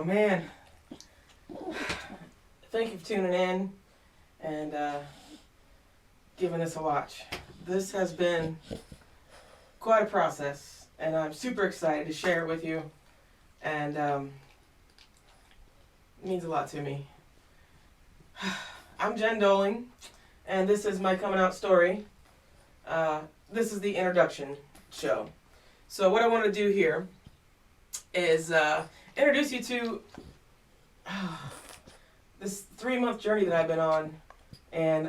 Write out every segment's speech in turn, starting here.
Man, thank you for tuning in and giving us a watch. This has been quite a process, and I'm super excited to share it with you. And it means a lot to me. I'm Jen Doling, and this is my coming out story. This is the introduction show. So what I want to do here is introduce you to this 3-month journey that I've been on, and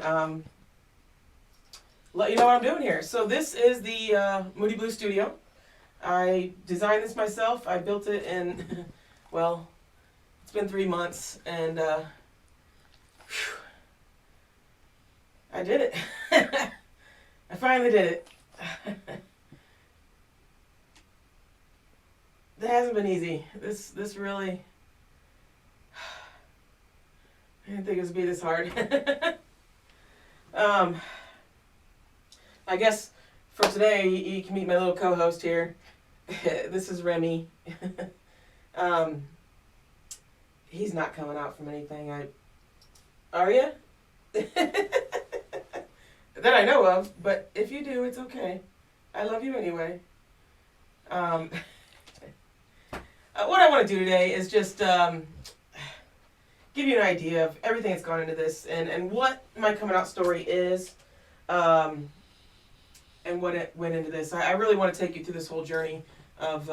let you know what I'm doing here. So this is the Moody Blue Studio. I designed this myself. I built it in, well, it's been 3 months, and I did it. I finally did it. It hasn't been easy. This really, I didn't think it would be this hard. I guess for today you can meet my little co-host here. This is Remy. He's not coming out from anything. Are you? That I know of, but if you do, it's okay. I love you anyway. What I want to do today is just give you an idea of everything that's gone into this and what my coming out story is, and what it went into this. I really want to take you through this whole journey of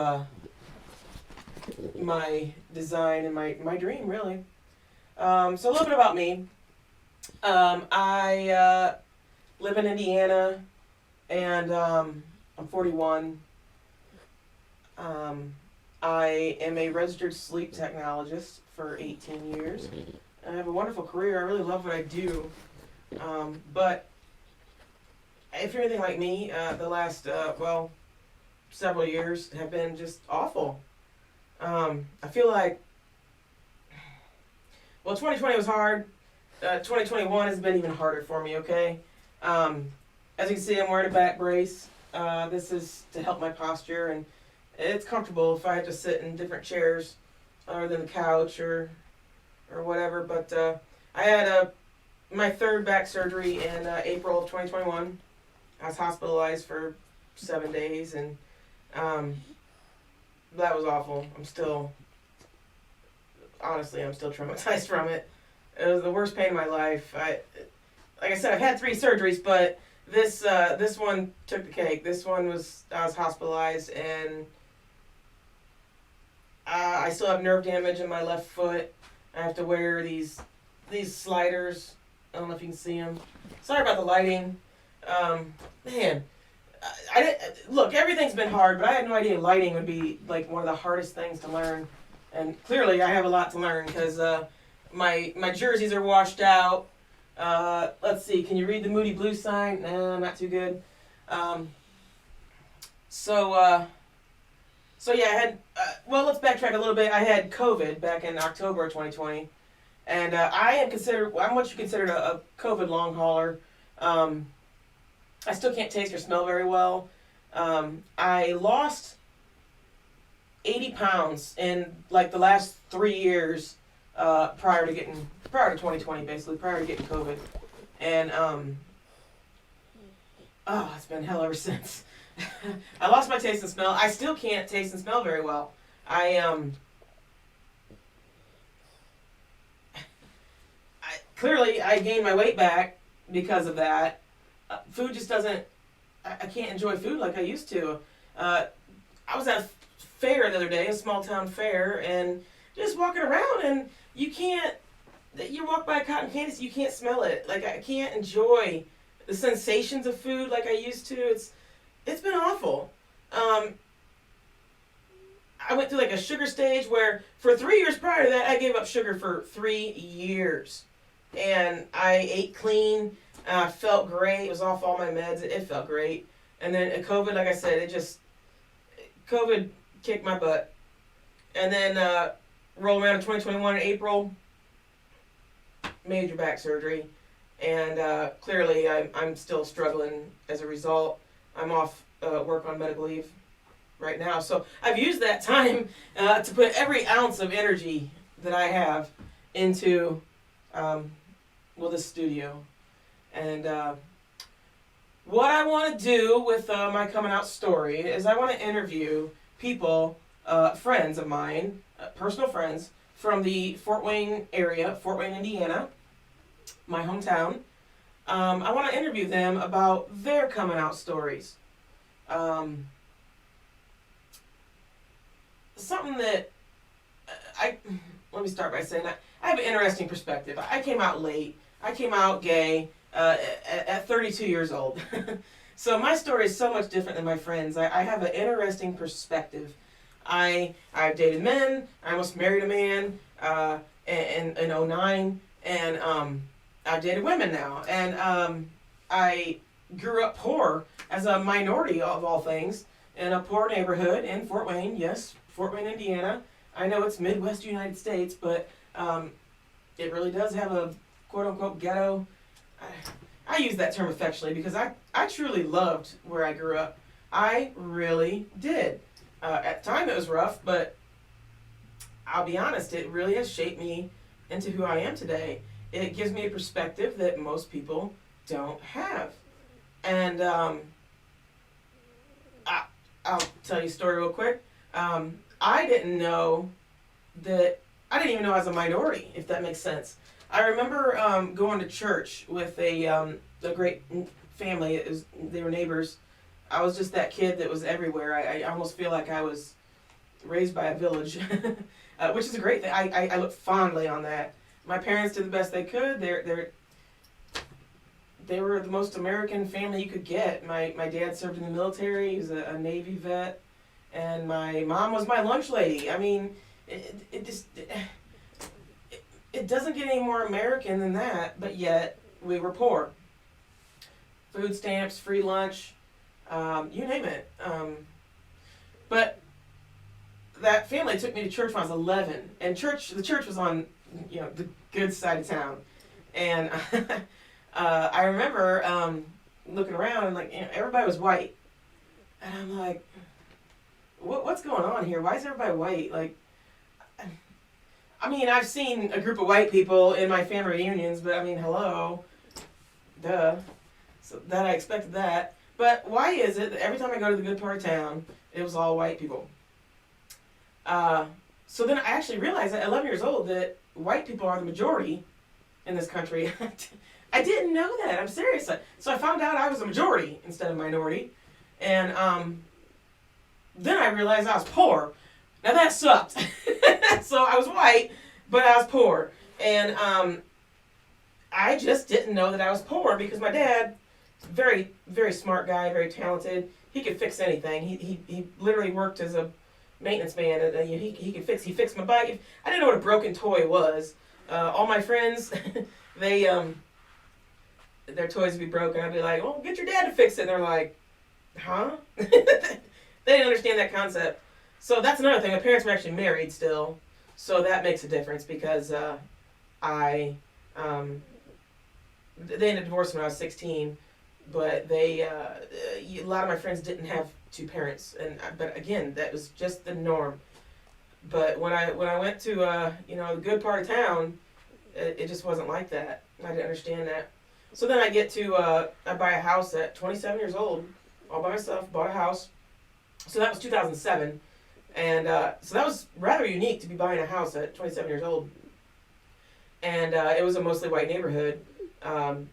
my design and my dream, really. So a little bit about me. I live in Indiana, and I'm 41. I am a registered sleep technologist for 18 years. I have a wonderful career. I really love what I do. But if you're anything like me, the last, several years have been just awful. I feel like, 2020 was hard. 2021 has been even harder for me, okay? As you can see, I'm wearing a back brace. This is to help my posture, and it's comfortable if I have to sit in different chairs other than the couch or whatever. But I had my third back surgery in April of 2021. I was hospitalized for 7 days, and that was awful. I'm still traumatized from it. It was the worst pain in my life. Like I said, I've had 3 surgeries, but this one took the cake. This one I was hospitalized, and I still have nerve damage in my left foot. I have to wear these sliders. I don't know if you can see them. Sorry about the lighting. Man, look, everything's been hard, but I had no idea lighting would be like one of the hardest things to learn. And clearly I have a lot to learn because my jerseys are washed out. Let's see, can you read the Moody Blue sign? No, not too good. So yeah, I had, let's backtrack a little bit. I had COVID back in October of 2020, and I'm what you consider a COVID long hauler. I still can't taste or smell very well. I lost 80 pounds in like the last 3 years prior to 2020, basically, prior to getting COVID. And it's been hell ever since. I lost my taste and smell. I still can't taste and smell very well. Clearly I gained my weight back because of that. Food just doesn't, I can't enjoy food like I used to. I was at a fair the other day, a small town fair, and just walking around, and you walk by cotton candy, so you can't smell it. Like, I can't enjoy the sensations of food like I used to. It's been awful. I went through like a sugar stage where for 3 years prior to that, I gave up sugar for 3 years. And I ate clean. Felt great. It was off all my meds. It felt great. And then COVID, like I said, COVID kicked my butt. And then roll around to 2021 in April, major back surgery. And clearly I'm still struggling as a result. I'm off work on medical leave right now. So I've used that time to put every ounce of energy that I have into, this studio. And what I want to do with my coming out story is I want to interview people, friends of mine, personal friends from the Fort Wayne area, Fort Wayne, Indiana, my hometown. I want to interview them about their coming out stories. Something that let me start by saying I have an interesting perspective. I came out late. I came out gay at 32 years old. So my story is so much different than my friends. I have an interesting perspective. I've dated men. I almost married a man in 2009, and I've dated women now. And I grew up poor as a minority of all things in a poor neighborhood in Fort Wayne. Yes, Fort Wayne, Indiana. I know it's Midwest United States, but it really does have a quote-unquote ghetto. I use that term affectionately because I truly loved where I grew up. I really did. At the time it was rough, but I'll be honest, it really has shaped me into who I am today. It gives me a perspective that most people don't have. And I'll tell you a story real quick. I didn't know that, I didn't even know I was a minority, if that makes sense. I remember going to church with a great family. They were neighbors. I was just that kid that was everywhere. I almost feel like I was raised by a village, which is a great thing. I look fondly on that. My parents did the best they could. They were the most American family you could get. My dad served in the military. He was a Navy vet. And my mom was my lunch lady. I mean, it doesn't get any more American than that, but yet we were poor. Food stamps, free lunch, you name it. But that family took me to church when I was 11, and the church was on, the good side of town. And I remember looking around and everybody was white, and I'm like, what's going on here? Why is everybody white? I've seen a group of white people in my family reunions, but hello, duh. So that I expected that. But why is it that every time I go to the good part of town, it was all white people? So then I actually realized at 11 years old that white people are the majority in this country. I didn't know that. I'm serious. So I found out I was a majority instead of minority. And then I realized I was poor. Now that sucked. So I was white, but I was poor. And I just didn't know that I was poor because my dad, very, very smart guy, very talented. He could fix anything. He literally worked as a maintenance man. And he fixed my bike. I didn't know what a broken toy was. All my friends, their toys would be broken. I'd be like, well, get your dad to fix it. And they're like, huh? They didn't understand that concept. So that's another thing. My parents were actually married still. So that makes a difference because they ended up divorcing when I was 16. But a lot of my friends didn't have two parents. But again, that was just the norm. But when I went to the good part of town, it just wasn't like that. I didn't understand that. So then I buy a house at 27 years old, all by myself, bought a house. So that was 2007. And so that was rather unique to be buying a house at 27 years old. And it was a mostly white neighborhood.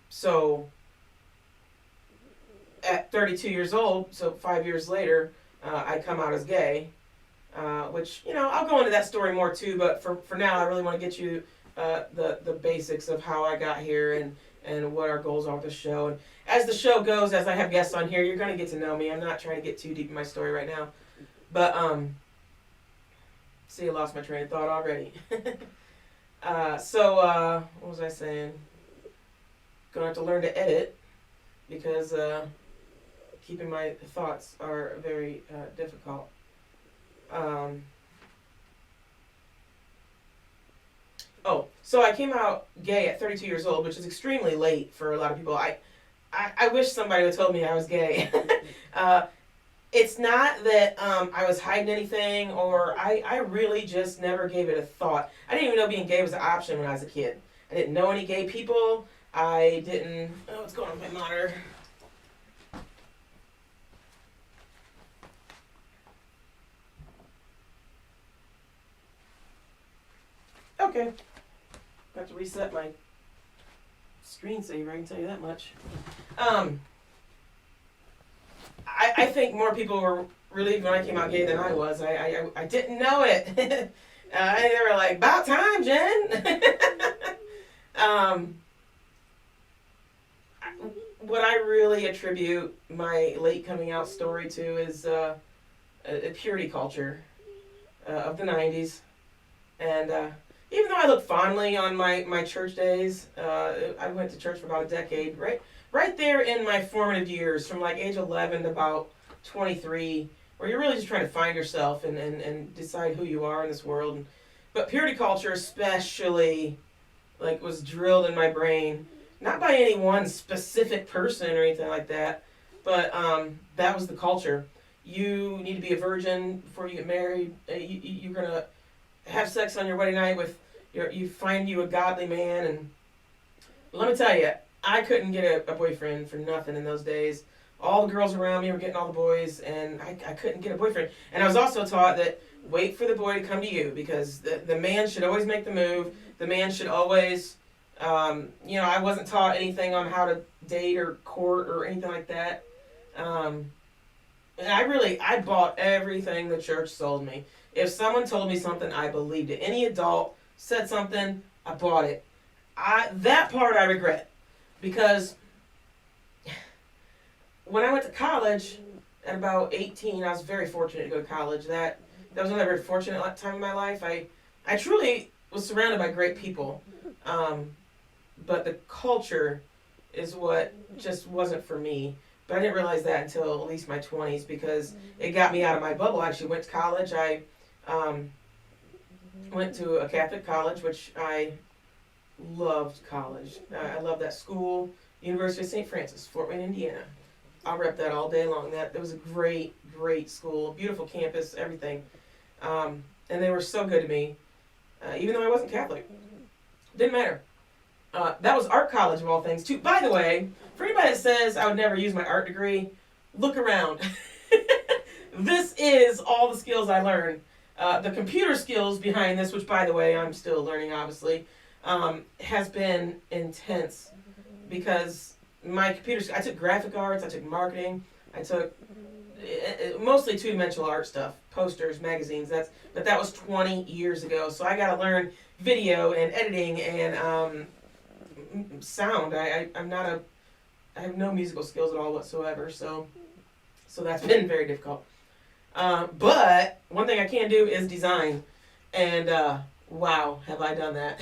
So at 32 years old, so 5 years later, I come out as gay. Which, I'll go into that story more too, but for now I really want to get you the basics of how I got here and what our goals are with the show. And as the show goes, as I have guests on here, you're going to get to know me. I'm not trying to get too deep in my story right now. But, see, I lost my train of thought already. What was I saying? Gonna have to learn to edit because keeping my thoughts are very difficult. So I came out gay at 32 years old, which is extremely late for a lot of people. I wish somebody would have told me I was gay. it's not that I was hiding anything, or I really just never gave it a thought. I didn't even know being gay was an option when I was a kid. I didn't know any gay people. I didn't. Oh, what's going on with my monitor? Okay. Got to reset my screensaver, I can tell you that much. Um, I think more people were relieved when I came out gay than I was. I didn't know it. They were like, about time, Jen. um, what I really attribute my late coming out story to is a purity culture of the 90s. And even though I look fondly on my church days, I went to church for about a decade, right there in my formative years, from like age 11 to about 23, where you're really just trying to find yourself and decide who you are in this world. But purity culture especially, like, was drilled in my brain, not by any one specific person or anything like that, but that was the culture. You need to be a virgin before you get married. You're gonna have sex on your wedding night with you find you a godly man. And let me tell you, I couldn't get a boyfriend for nothing in those days. All the girls around me were getting all the boys, and I couldn't get a boyfriend. And I was also taught that wait for the boy to come to you, because the man should always make the move. The man should always, I wasn't taught anything on how to date or court or anything like that. And I bought everything the church sold me. If someone told me something, I believed it. Any adult said something, I bought it. That part I regret, because when I went to college at about 18, I was very fortunate to go to college. That was another very fortunate time in my life. I truly was surrounded by great people, but the culture is what just wasn't for me. But I didn't realize that until at least my 20s, because it got me out of my bubble. I actually went to college. I went to a Catholic college, which I loved college. I loved that school, University of St. Francis, Fort Wayne, Indiana. I'll rep that all day long. That was a great, great school, beautiful campus, everything. And they were so good to me, even though I wasn't Catholic. Didn't matter. That was art college of all things, too. By the way, for anybody that says I would never use my art degree, look around. This is all the skills I learned. The computer skills behind this, which, by the way, I'm still learning, obviously, has been intense, because my computer, I took graphic arts, I took marketing, I took mostly two-dimensional art stuff, posters, magazines. But that was 20 years ago, so I got to learn video and editing and sound. I have no musical skills at all whatsoever, so that's been very difficult. But one thing I can do is design, and wow, have I done that.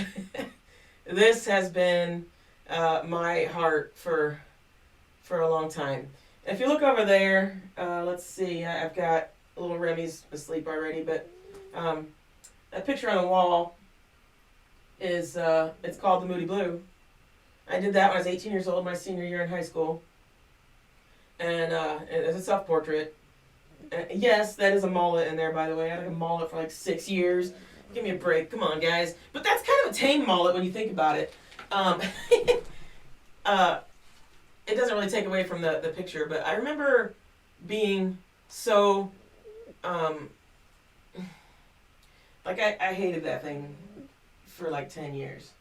This has been my heart for a long time. And if you look over there, let's see, I've got little Remy's asleep already, but that picture on the wall is it's called The Moody Blue. I did that when I was 18 years old, my senior year in high school, and it's a self-portrait. Yes, that is a mullet in there, by the way. I had a mullet for like 6 years. Give me a break. Come on, guys. But that's kind of a tame mullet when you think about it. It doesn't really take away from the picture, but I remember being so, like I hated that thing for like 10 years.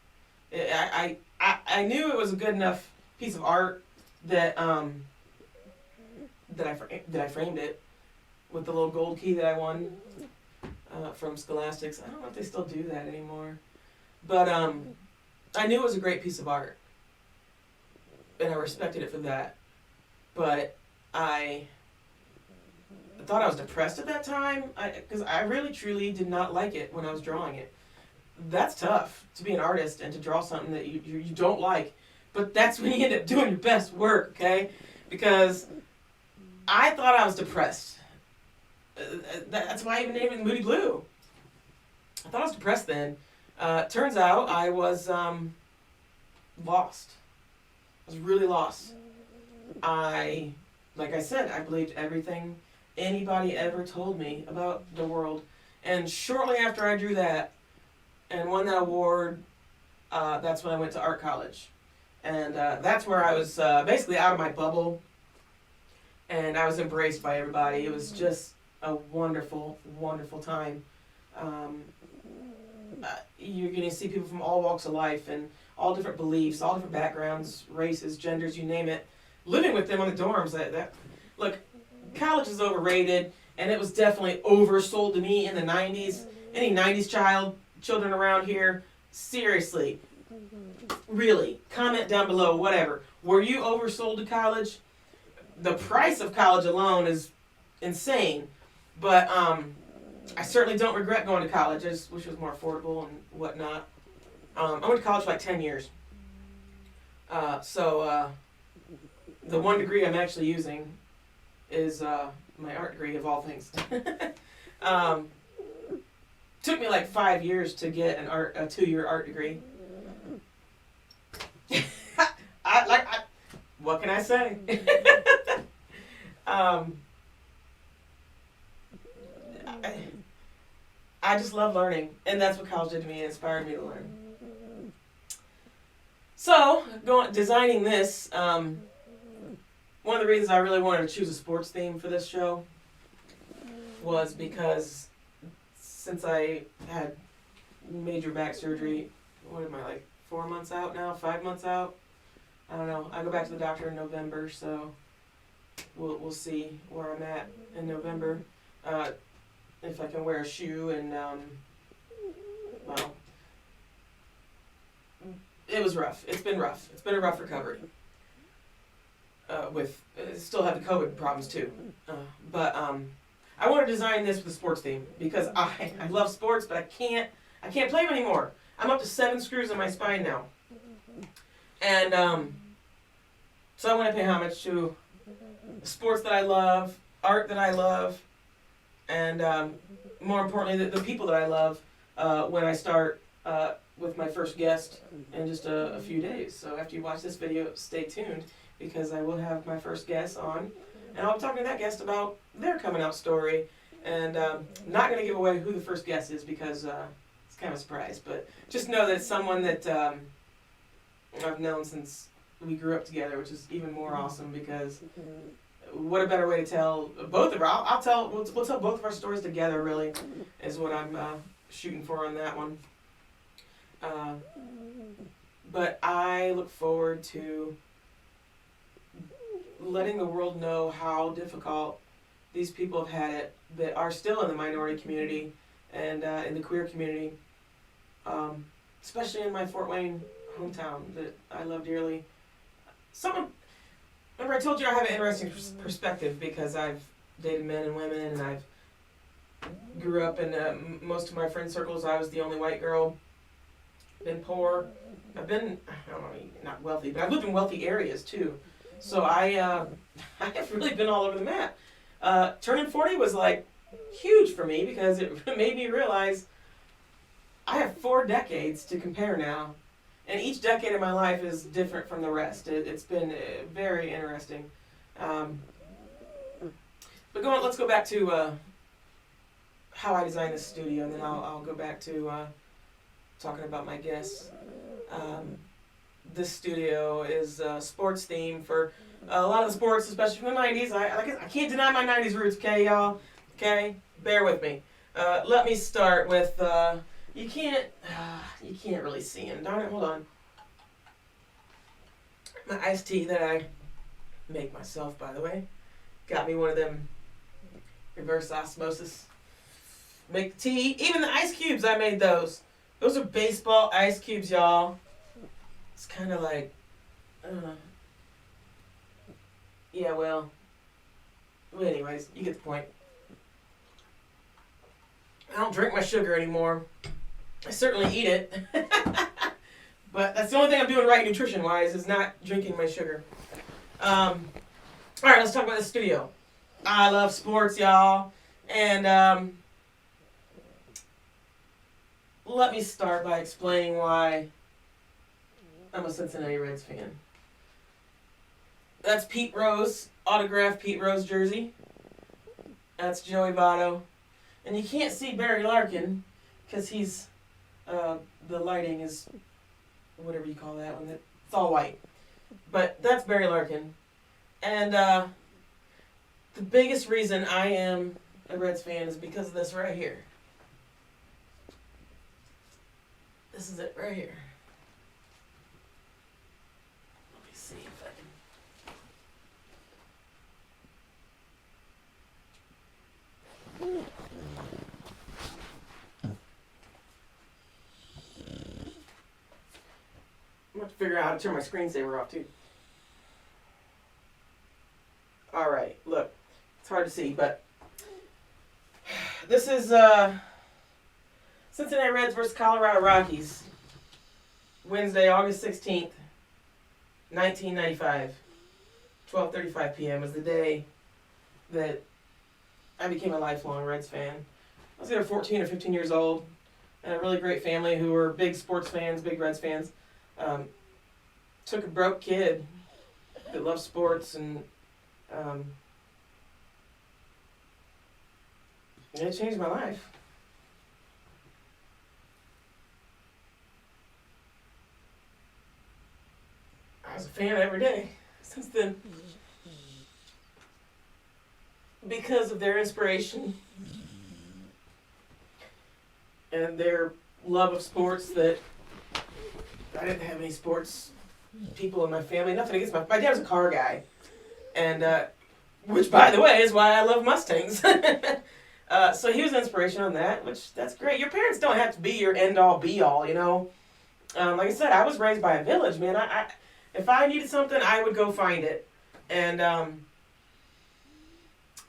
I knew it was a good enough piece of art that that I framed it with the little gold key that I won from Scholastics. I don't know if they still do that anymore, but I knew it was a great piece of art, and I respected it for that. But I thought I was depressed at that time, because I really truly did not like it when I was drawing it. That's tough, to be an artist and to draw something that you don't like, but that's when you end up doing your best work, okay? Because I thought I was depressed. That's why I even named it Moody Blue. I thought I was depressed then. Turns out I was lost. I was really lost. Like I said, I believed everything anybody ever told me about the world. And shortly after I drew that and won that award, that's when I went to art college. And that's where I was basically out of my bubble, and I was embraced by everybody. It was just a wonderful, wonderful time. Um, you're going to see people from all walks of life and all different beliefs, all different backgrounds, races, genders, you name it. Living with them on the dorms, look, college is overrated, and it was definitely oversold to me in the 90s. Any 90s children around here, seriously, really, comment down below, whatever. Were you oversold to college? The price of college alone is insane, but I certainly don't regret going to college. I just wish it was more affordable and whatnot. I went to college for like 10 years. So the one degree I'm actually using is my art degree, of all things. Took me like 5 years to get a 2-year art degree. What can I say? I just love learning, and that's what college did to me. It inspired me to learn. So, designing this, one of the reasons I really wanted to choose a sports theme for this show was because since I had major back surgery, what am I, like 4 months out now, 5 months out? I don't know. I go back to the doctor in November, so we'll see where I'm at in November. If I can wear a shoe, and well, it was rough. It's been rough. It's been a rough recovery. With still have the COVID problems too, but I want to design this with a sports theme because I love sports, but I can't play them anymore. I'm up to 7 screws in my spine now, and so I want to pay homage to sports that I love, art that I love, and more importantly, the people that I love when I start with my first guest in just a few days. So after you watch this video, stay tuned because I will have my first guest on, and I'll be talking to that guest about their coming out story. And not going to give away who the first guest is because it's kind of a surprise, but just know that it's someone that I've known since we grew up together, which is even more awesome because what a better way to tell both of our, we'll tell both of our stories together, really, is what I'm shooting for on that one. But I look forward to letting the world know how difficult these people have had it that are still in the minority community and in the queer community, especially in my Fort Wayne hometown that I love dearly. Remember I told you I have an interesting perspective because I've dated men and women, and I've grew up in most of my friend circles. I was the only white girl. Been poor. I've been, I don't know, not wealthy, but I've lived in wealthy areas too. So I have really been all over the map. Turning 40 was like huge for me because it made me realize I have 4 decades to compare now. And each decade of my life is different from the rest. It's been very interesting. But let's go back to how I designed this studio, and then I'll go back to talking about my guests. This studio is sports themed for a lot of the sports, especially from the 90s. I can't deny my 90s roots, okay, y'all? Okay? Bear with me. Let me start with... You can't really see him. Darn it, hold on. My iced tea that I make myself, by the way. Got me one of them reverse osmosis. Make the tea. Even the ice cubes, I made those. Those are baseball ice cubes, y'all. It's kind of like, yeah, well, anyways, you get the point. I don't drink my sugar anymore. I certainly eat it, but that's the only thing I'm doing right nutrition-wise is not drinking my sugar. All right, let's talk about the studio. I love sports, y'all, and let me start by explaining why I'm a Cincinnati Reds fan. That's Pete Rose, autographed Pete Rose jersey. That's Joey Votto. And you can't see Barry Larkin because he's, the lighting is, whatever you call that one, it's all white. But that's Barry Larkin. And the biggest reason I am a Reds fan is because of this right here. This is it right here. Let me see if I can. I'm going to figure out how to turn my screensaver off too. Alright, look. It's hard to see, but this is Cincinnati Reds versus Colorado Rockies. Wednesday, August 16th, 1995. 12:35 p.m. was the day that I became a lifelong Reds fan. I was either 14 or 15 years old, and a really great family who were big sports fans, big Reds fans. Took a broke kid that loved sports, and it changed my life. I was a fan every day since then. Because of their inspiration and their love of sports, that I didn't have any sports people in my family. Nothing against my dad was a car guy. And, which by the way is why I love Mustangs. So he was an inspiration on that, which that's great. Your parents don't have to be your end all be all, you know. Like I said, I was raised by a village, man. I if I needed something, I would go find it. And,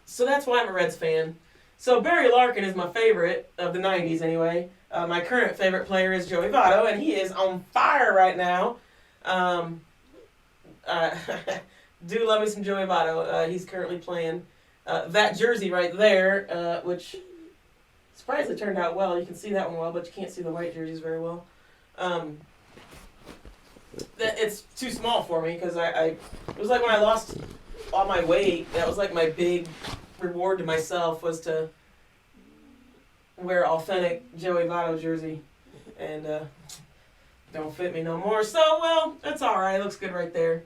so that's why I'm a Reds fan. So Barry Larkin is my favorite of the 90s anyway. My current favorite player is Joey Votto, and he is on fire right now. Do love me some Joey Votto. He's currently playing that jersey right there, which surprisingly turned out well. You can see that one well, but you can't see the white jerseys very well. It's too small for me because it was like when I lost all my weight, that was like my big reward to myself, was to wear authentic Joey Votto jersey, and don't fit me no more. So, well, that's all right. It looks good right there.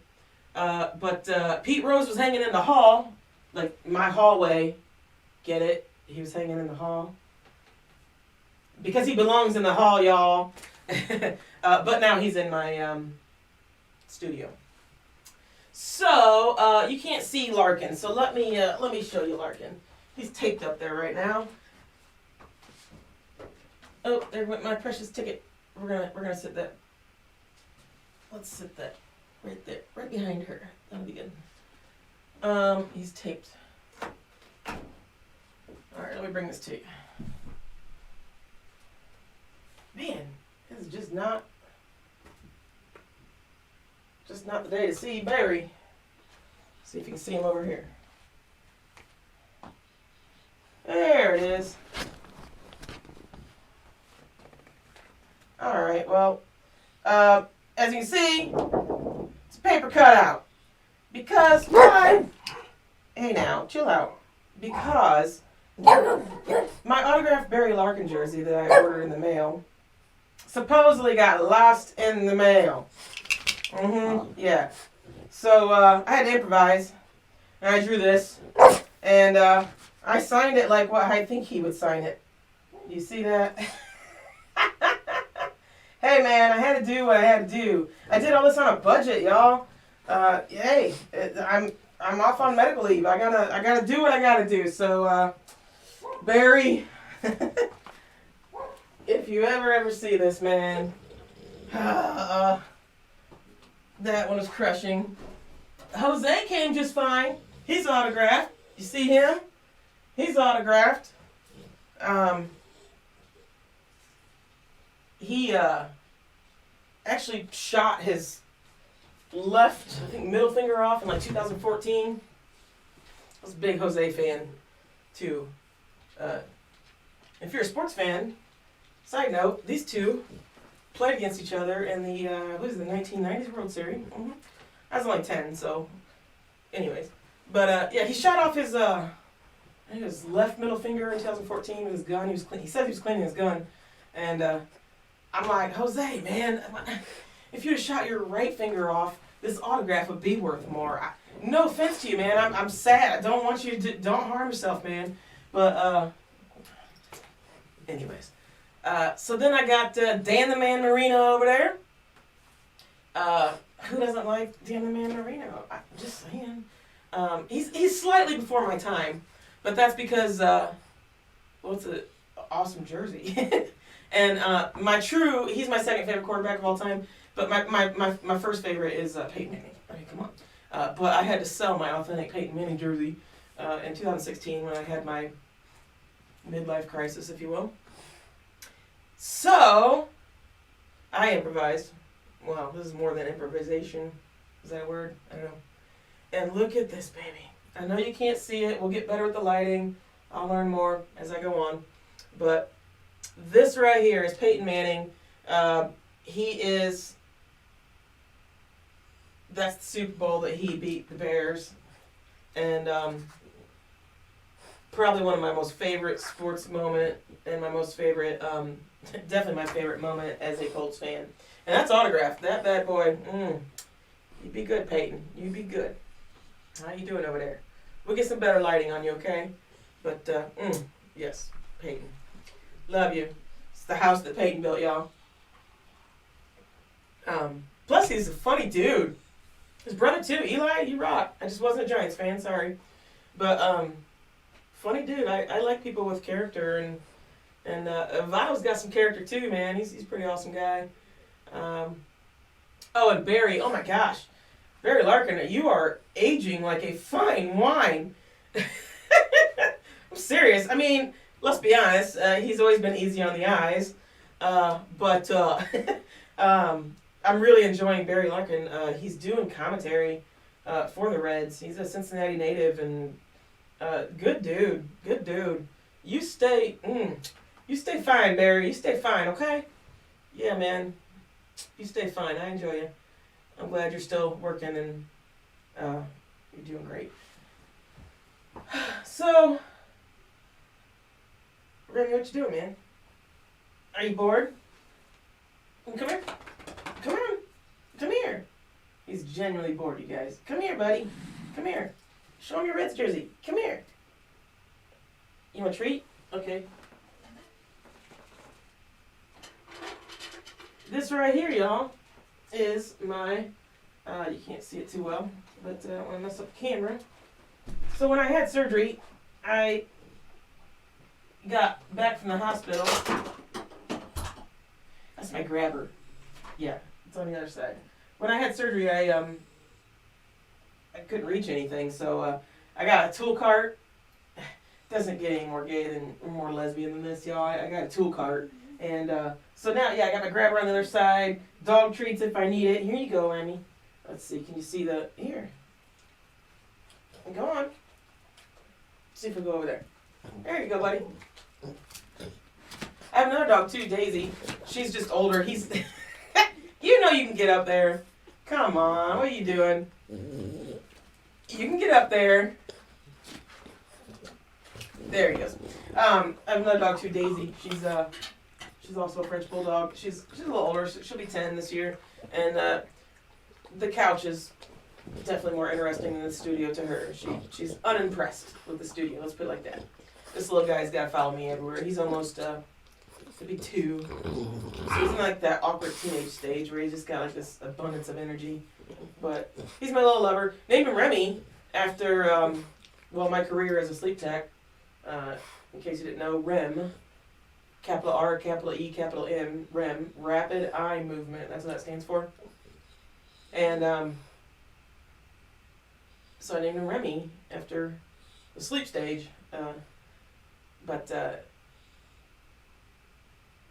But Pete Rose was hanging in the hall, like my hallway. Get it? He was hanging in the hall because he belongs in the hall, y'all. But now he's in my studio. So you can't see Larkin. So let me show you Larkin. He's taped up there right now. Oh, there went my precious ticket. We're gonna sit that. Let's sit that right there, right behind her. That'll be good. He's taped. All right, let me bring this to you. Man, this is just not the day to see Barry. See if you can see him over here. There it is. All right, well, as you can see, it's a paper cutout. Because why? Hey now, chill out. Because my autographed Barry Larkin jersey that I ordered in the mail supposedly got lost in the mail. Yeah. So I had to improvise, and I drew this, and I signed it like what I think he would sign it. You see that? Hey man, I had to do what I had to do. I did all this on a budget, y'all. Hey, I'm off on medical leave. I gotta do what I gotta do. So Barry, if you ever see this, man, that one was crushing. Jose came just fine. He's autographed. You see him? He's autographed. He actually shot his left, I think, middle finger off in like 2014. I was a big Jose fan too. If you're a sports fan, side note, these two played against each other in the the 1990s World Series. I was only 10, so anyways. But yeah, he shot off his I think his left middle finger in 2014 with his gun. He said he was cleaning his gun, and I'm like, Jose, man, if you'd have shot your right finger off, this autograph would be worth more. No offense to you, man. I'm sad. I don't want you to don't harm yourself, man. But anyways, so then I got Dan the Man Marino over there. Who doesn't like Dan the Man Marino? I'm just saying. He's slightly before my time, but that's because it's an awesome jersey. And he's my second favorite quarterback of all time. But my first favorite is Peyton Manning. I mean, come on. But I had to sell my authentic Peyton Manning jersey in 2016 when I had my midlife crisis, if you will. So I improvised. Wow, this is more than improvisation. Is that a word? I don't know. And look at this, baby. I know you can't see it. We'll get better with the lighting. I'll learn more as I go on. But this right here is Peyton Manning. That's the Super Bowl that he beat the Bears. And probably one of my most favorite sports moment and my most favorite, definitely my favorite moment as a Colts fan. And that's autographed. That bad boy. You'd be good, Peyton. You'd be good. How you doing over there? We'll get some better lighting on you, okay? But, yes, Peyton. Love you. It's the house that Peyton built, y'all. Plus, he's a funny dude. His brother, too. Eli, you rock. I just wasn't a Giants fan, sorry. But, funny dude. I like people with character, and Votto's got some character, too, man. He's a pretty awesome guy. And Barry, oh my gosh. Barry Larkin, you are aging like a fine wine. I'm serious. I mean, let's be honest. He's always been easy on the eyes. But I'm really enjoying Barry Larkin. He's doing commentary for the Reds. He's a Cincinnati native and good dude. Good dude. You stay fine, Barry. You stay fine, okay? Yeah, man. You stay fine. I enjoy you. I'm glad you're still working and you're doing great. So, Remy, what you doing, man? Are you bored? Come here. Come on. Come here. He's genuinely bored, you guys. Come here, buddy. Come here. Show him your Reds jersey. Come here. You want a treat? Okay. This right here, y'all, is my, you can't see it too well, but I want to mess up the camera. So when I had surgery, I got back from the hospital. That's my grabber. Yeah, it's on the other side. When I had surgery, I couldn't reach anything, so I got a tool cart. Doesn't get any more gay than more lesbian than this, y'all. I got a tool cart. And so now, yeah, I got my grabber on the other side. Dog treats if I need it. Here you go, Emmy. Let's see. Can you see the... Here. Go on. See if we go over there. There you go, buddy. I have another dog, too, Daisy. She's just older. He's... You know you can get up there. Come on. What are you doing? You can get up there. There he goes. I have another dog, too, Daisy. She's also a French Bulldog. She's a little older. So she'll be 10 this year. And the couch is definitely more interesting than the studio to her. She's unimpressed with the studio. Let's put it like that. This little guy's got to follow me everywhere. He's almost, could be 2. So he's in like that awkward teenage stage where he's just got like this abundance of energy. But he's my little lover. Named him Remy after, my career as a sleep tech. In case you didn't know, REM. Capital R, capital E, capital M, REM, Rapid Eye Movement. That's what that stands for. And so I named him Remy after the sleep stage. But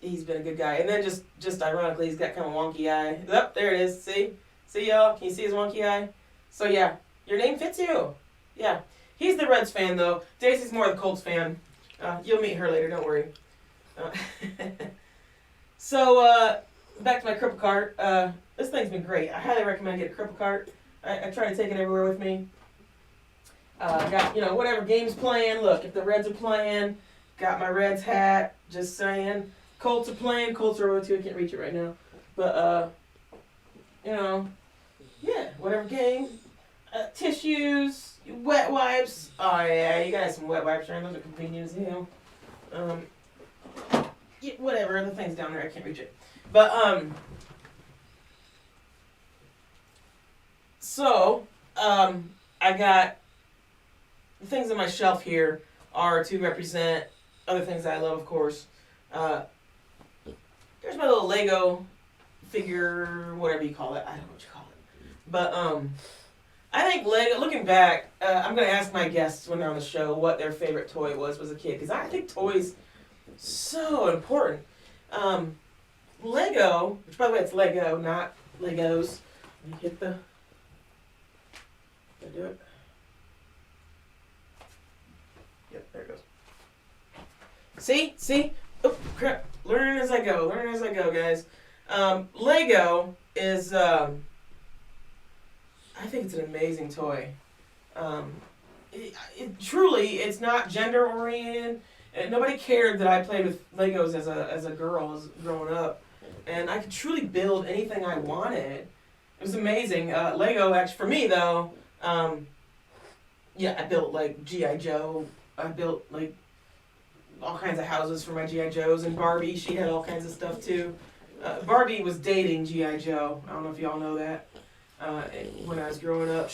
he's been a good guy. And then just ironically, he's got kind of a wonky eye. Oh, there it is. See? See, y'all? Can you see his wonky eye? So, yeah, your name fits you. Yeah. He's the Reds fan, though. Daisy's more the Colts fan. You'll meet her later. Don't worry. So, back to my cripple cart. This thing's been great. I highly recommend getting a cripple cart. I try to take it everywhere with me. Got, whatever game's playing. Look, if the Reds are playing, got my Reds hat. Just saying. Colts are playing. Colts are 0-2. I can't reach it right now. But, yeah, whatever game. Tissues, wet wipes. Oh, yeah, you got some wet wipes, right? Those are convenient as hell. Yeah, whatever. The thing's down there. I can't reach it. But, so, I got the things on my shelf here are to represent other things that I love, of course. There's my little Lego figure, whatever you call it. I don't know what you call it. But I think Lego, looking back, I'm going to ask my guests when they're on the show what their favorite toy was as a kid. Because I think toys so important. Lego, which by the way, it's Lego, not Legos. Let me hit the... Did I do it? Yep, there it goes. See? Oh, crap. Learn as I go, guys. Lego is, I think it's an amazing toy. Truly, it's not gender oriented. Nobody cared that I played with Legos as a girl growing up. And I could truly build anything I wanted. It was amazing. Lego, actually, for me though, I built like G.I. Joe. I built like all kinds of houses for my G.I. Joes, and Barbie, she had all kinds of stuff too. Barbie was dating G.I. Joe. I don't know if y'all know that. When I was growing up,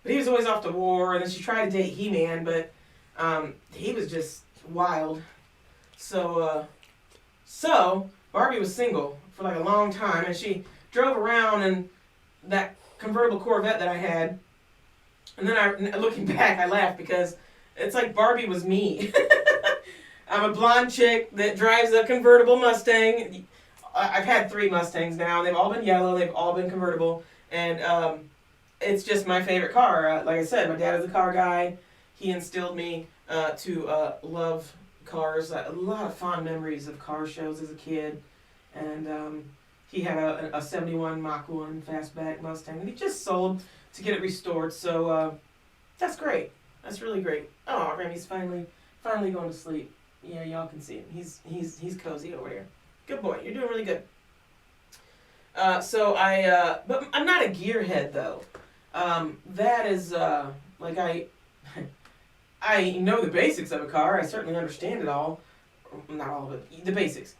but he was always off to war, and then she tried to date He-Man, but he was just wild. So Barbie was single for like a long time, and she drove around in that convertible Corvette that I had. And then looking back, I laugh because it's like Barbie was me. I'm a blonde chick that drives a convertible Mustang. I've had 3 Mustangs now. They've all been yellow. They've all been convertible. And it's just my favorite car. Like I said, my dad is a car guy. He instilled me to love cars. A lot of fond memories of car shows as a kid. And he had a 71 Mach 1 fastback Mustang. And he just sold to get it restored. So that's great. That's really great. Oh, Remy's finally going to sleep. Yeah, y'all can see him. He's cozy over here. Good boy. You're doing really good. But I'm not a gearhead though. That is like I know the basics of a car. I certainly understand it all. Not all of it. The basics.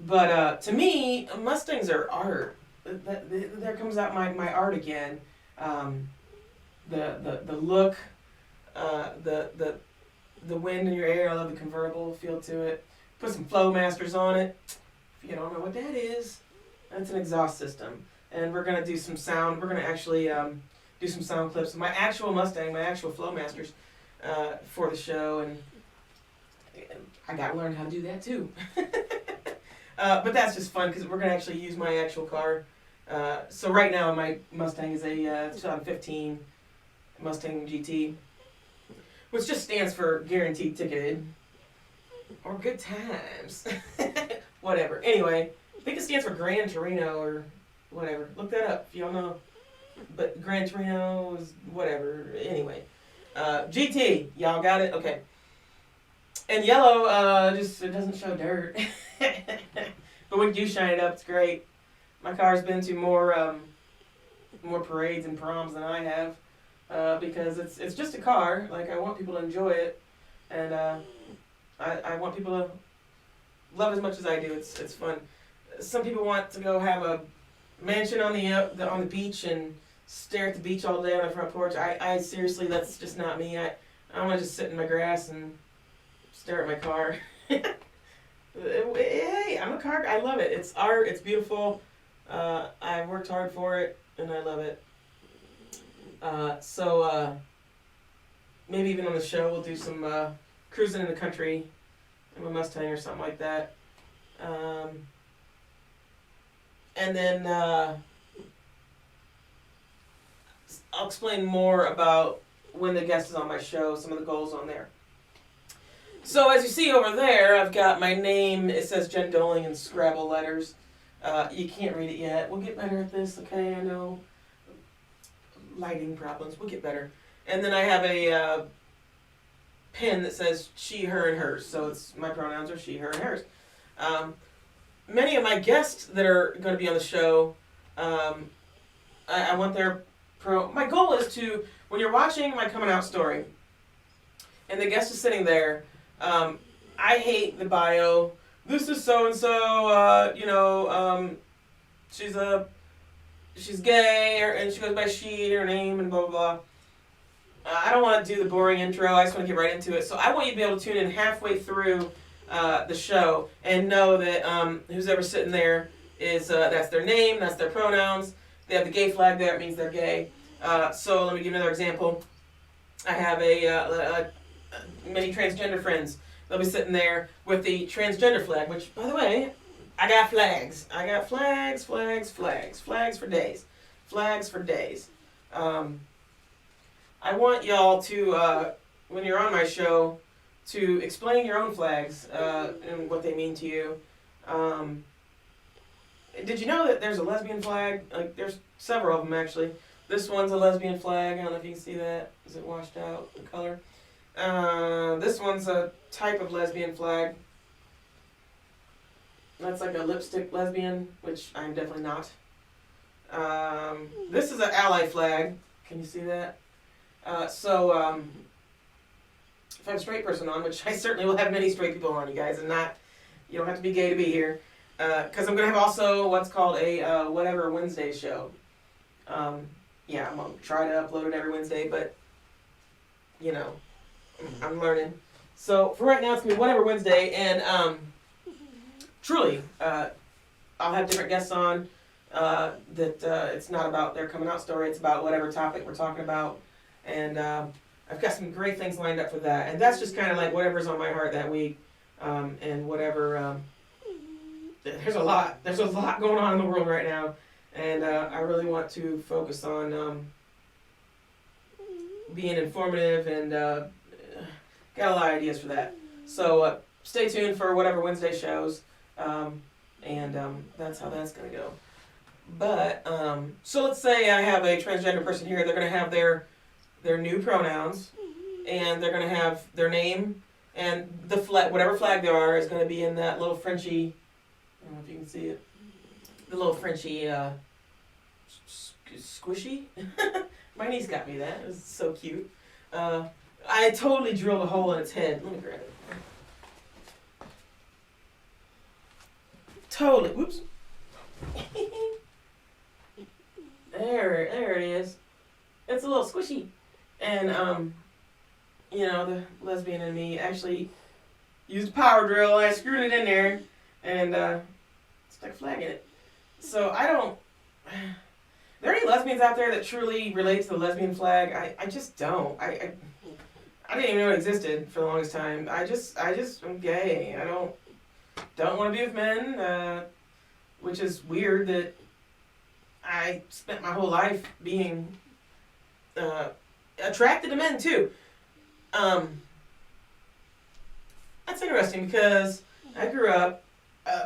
But to me, Mustangs are art. There comes out my art again. The look, the wind in your hair. I love the convertible feel to it. Put some Flowmasters on it. If you don't know what that is, that's an exhaust system. And we're gonna do some sound. We're gonna actually do some sound clips of my actual Mustang, my actual Flowmasters, for the show, and I gotta learn how to do that too. But that's just fun because we're gonna actually use my actual car. So right now my Mustang is a 2015 Mustang GT, which just stands for guaranteed ticketed or good times. Whatever. Anyway, I think it stands for Gran Torino or whatever. Look that up if y'all know. But Gran Torino is whatever. Anyway, GT, y'all got it? Okay. And yellow, just it doesn't show dirt. But when you do shine it up, it's great. My car's been to more parades and proms than I have, because it's just a car. Like, I want people to enjoy it, and I want people to love as much as I do. It's fun. Some people want to go have a mansion on the beach and stare at the beach all day on my front porch. I seriously, that's just not me. I want to just sit in my grass and stare at my car. Hey, I'm a car. I love it. It's art. It's beautiful. I worked hard for it, and I love it. Maybe even on the show we'll do some cruising in the country in a Mustang or something like that. And then I'll explain more about when the guest is on my show, some of the goals on there. So as you see over there, I've got my name. It says Jen Doling in Scrabble letters. You can't read it yet. We'll get better at this, okay? I know. Lighting problems. We'll get better. And then I have a pin that says she, her, and hers. So it's my pronouns are she, her, and hers. Many of my guests that are going to be on the show, I want their my goal is to, when you're watching my coming out story, and the guest is sitting there, I hate the bio. This is so and so. She's gay, and she goes by she, her name, and blah blah blah. I don't want to do the boring intro. I just want to get right into it. So I want you to be able to tune in halfway through the show and know that who's ever sitting there is that's their name, that's their pronouns. They have the gay flag there. It means they're gay. So let me give another example. I have many transgender friends. They'll be sitting there with the transgender flag, which, by the way, I got flags. I got flags for days. Flags for days. I want y'all to, when you're on my show, to explain your own flags and what they mean to you. Did you know that there's a lesbian flag? Like, there's several of them, actually. This one's a lesbian flag. I don't know if you can see that. Is it washed out, the color? This one's a type of lesbian flag. That's like a lipstick lesbian, which I'm definitely not. This is an ally flag. Can you see that? If I have a straight person on, which I certainly will have many straight people on, you guys, and you don't have to be gay to be here, because I'm going to have also what's called a Whatever Wednesday show. I'm going to try to upload it every Wednesday, but, I'm learning. So for right now, it's going to be Whatever Wednesday, and truly, I'll have different guests on that it's not about their coming out story, it's about whatever topic we're talking about. And I've got some great things lined up for that. And that's just kind of like whatever's on my heart that week. And whatever, there's a lot going on in the world right now. And I really want to focus on being informative and got a lot of ideas for that. So stay tuned for Whatever Wednesday shows. And that's how that's going to go. But, so let's say I have a transgender person here. They're going to have their new pronouns, and they're going to have their name, and the flag, whatever flag they are, is going to be in that little Frenchy, I don't know if you can see it, the little Frenchy, squishy. My niece got me that. It was so cute. I totally drilled a hole in its head. Let me grab it. Totally. Whoops. There it is. It's a little squishy. And, the lesbian in me actually used a power drill, and I screwed it in there, and stuck a flag in it. So there are any lesbians out there that truly relate to the lesbian flag? I just don't. I didn't even know it existed for the longest time. I just I'm gay. I don't want to be with men, which is weird that I spent my whole life being attracted to men too. That's interesting because I grew up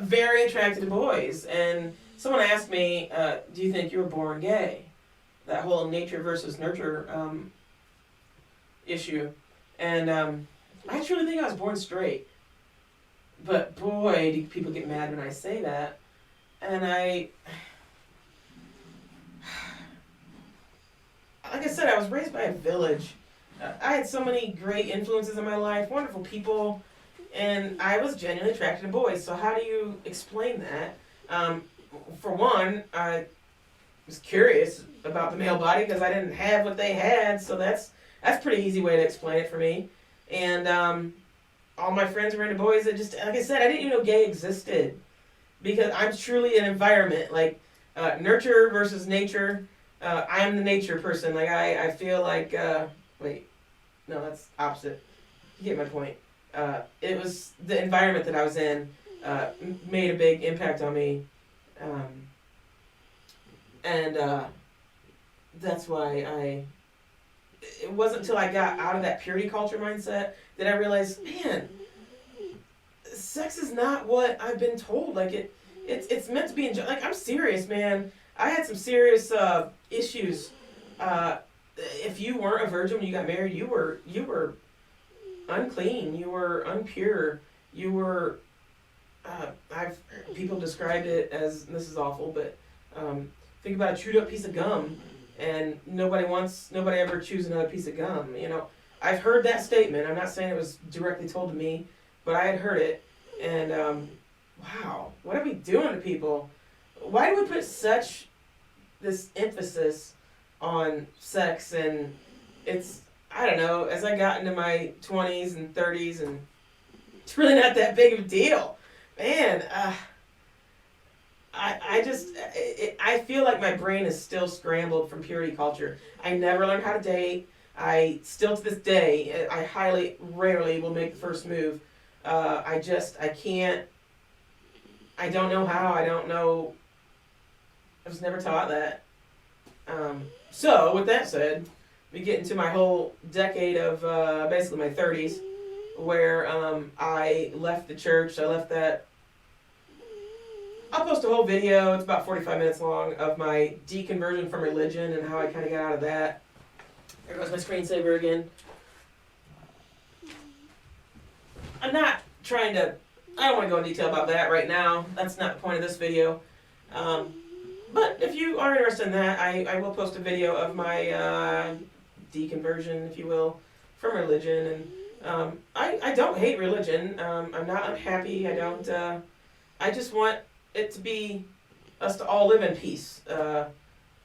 very attracted to boys, and someone asked me, do you think you were born gay? That whole nature versus nurture issue. And I truly think I was born straight. But boy, do people get mad when I say that. And like I said, I was raised by a village. I had so many great influences in my life, wonderful people, and I was genuinely attracted to boys. So how do you explain that? For one, I was curious about the male body because I didn't have what they had, so that's a pretty easy way to explain it for me. And all my friends were into boys that just, like I said, I didn't even know gay existed because I'm truly an environment, like nurture versus nature. I'm the nature person. Like I feel like, wait, no, that's opposite. You get my point. It was the environment that I was in made a big impact on me. And that's why it wasn't until I got out of that purity culture mindset that I realized, man, sex is not what I've been told. Like it's meant to be enjoyed. Like, I'm serious, man. I had some serious issues if you weren't a virgin when you got married, you were unclean, you were impure, you were. I've people described it as, and this is awful, but think about a chewed up piece of gum, and nobody ever chews another piece of gum. I've heard that statement. I'm not saying it was directly told to me, but I had heard it, and wow, what are we doing to people? Why do we put such this emphasis on sex? And I don't know, as I got into my 20s and 30s, and it's really not that big of a deal. Man, I feel like my brain is still scrambled from purity culture. I never learned how to date. I still to this day, I rarely will make the first move. I can't, I don't know how, I don't know, I was never taught that. So, with that said, we get into my whole decade of basically my 30s, where I left the church. I left that. I'll post a whole video, it's about 45 minutes long, of my deconversion from religion and how I kind of got out of that. There goes my screensaver again. I'm not trying to, I don't want to go in detail about that right now. That's not the point of this video. But if you are interested in that, I will post a video of my deconversion, if you will, from religion. And I don't hate religion. I'm not unhappy. I just want it to be us to all live in peace.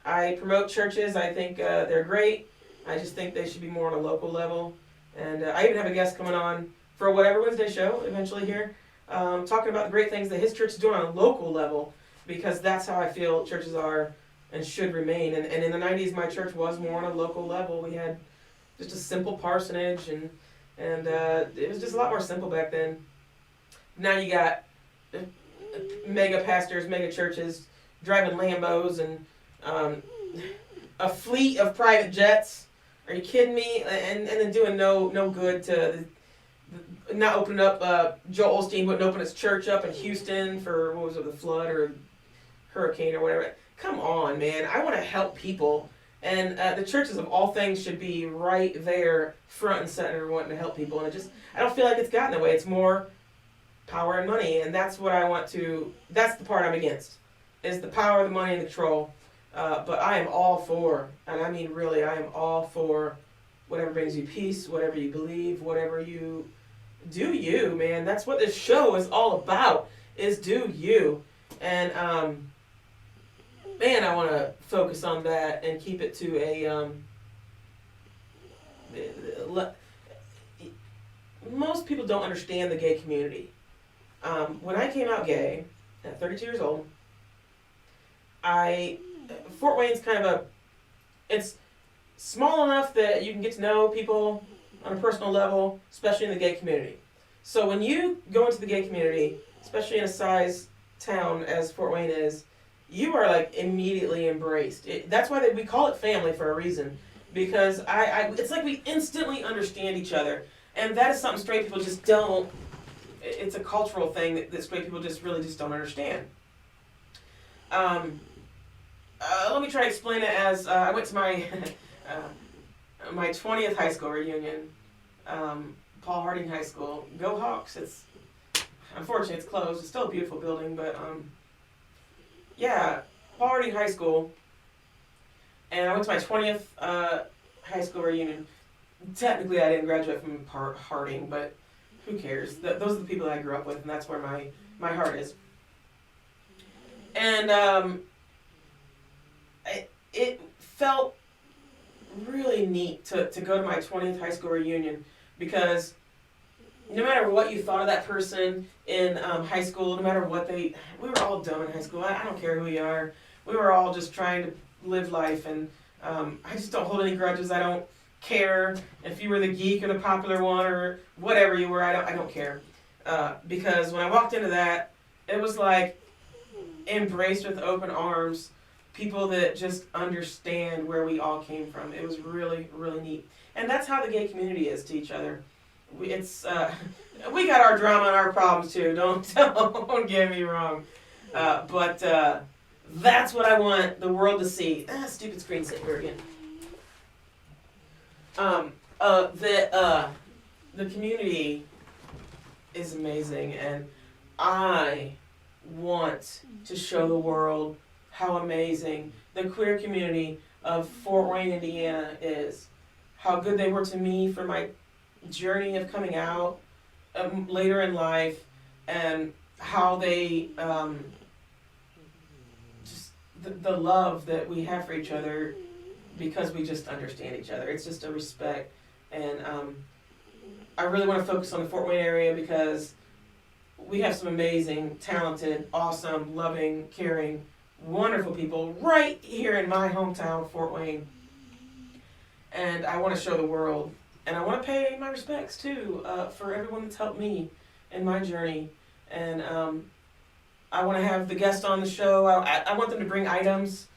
I promote churches. I think they're great. I just think they should be more on a local level. And I even have a guest coming on for a Whatever Wednesday show eventually here, talking about the great things that his church is doing on a local level, because that's how I feel churches are and should remain. And in the 90s, my church was more on a local level. We had just a simple parsonage, and it was just a lot more simple back then. Now you got mega pastors, mega churches, driving Lambos, and a fleet of private jets. Are you kidding me? And then doing no good to not opening up. Joel Osteen wouldn't open his church up in Houston for, what was it, the flood or hurricane or whatever. Come on, man. I want to help people. And the churches of all things should be right there, front and center, wanting to help people. And I don't feel like it's gotten that way. It's more power and money. And that's what I want to, that's the part I'm against, is the power, the money, and the control. But I am all for, and I mean really, I am all for whatever brings you peace, whatever you believe, whatever you do, you, man. That's what this show is all about, is do you. And, man, I want to focus on that and keep it to a, most people don't understand the gay community. When I came out gay at 32 years old, Fort Wayne's kind of it's small enough that you can get to know people on a personal level, especially in the gay community. So when you go into the gay community, especially in a size town as Fort Wayne is, you are like immediately embraced. That's why we call it family for a reason, because it's like we instantly understand each other, and that is something straight people just don't. It's a cultural thing that straight people just really just don't understand. Let me try to explain it as I went to my my 20th high school reunion, Paul Harding High School. Go Hawks! Unfortunately it's closed. It's still a beautiful building, but yeah, Paul Harding High School. And I went to my 20th high school reunion. Technically, I didn't graduate from Harding, but who cares? Those are the people that I grew up with, and that's where my heart is. And it felt really neat to go to my 20th high school reunion, because no matter what you thought of that person in high school, no matter what we were all dumb in high school. I don't care who you are. We were all just trying to live life, and I just don't hold any grudges. I don't care if you were the geek or the popular one or whatever you were. I don't care, because when I walked into that, it was like embraced with open arms, people that just understand where we all came from. It was really, really neat. And that's how the gay community is to each other. We got our drama and our problems too, don't get me wrong. But that's what I want the world to see. Stupid screensaver again. The community is amazing, and I want to show the world how amazing the queer community of Fort Wayne, Indiana is. How good they were to me for my journey of coming out later in life, and how they just the love that we have for each other because we just understand each other. It's just a respect, and I really want to focus on the Fort Wayne area because we have some amazing, talented, awesome, loving, caring, wonderful people right here in my hometown, Fort Wayne. And I want to show the world. And I want to pay my respects too for everyone that's helped me in my journey. And I want to have the guest on the show. I want them to bring items,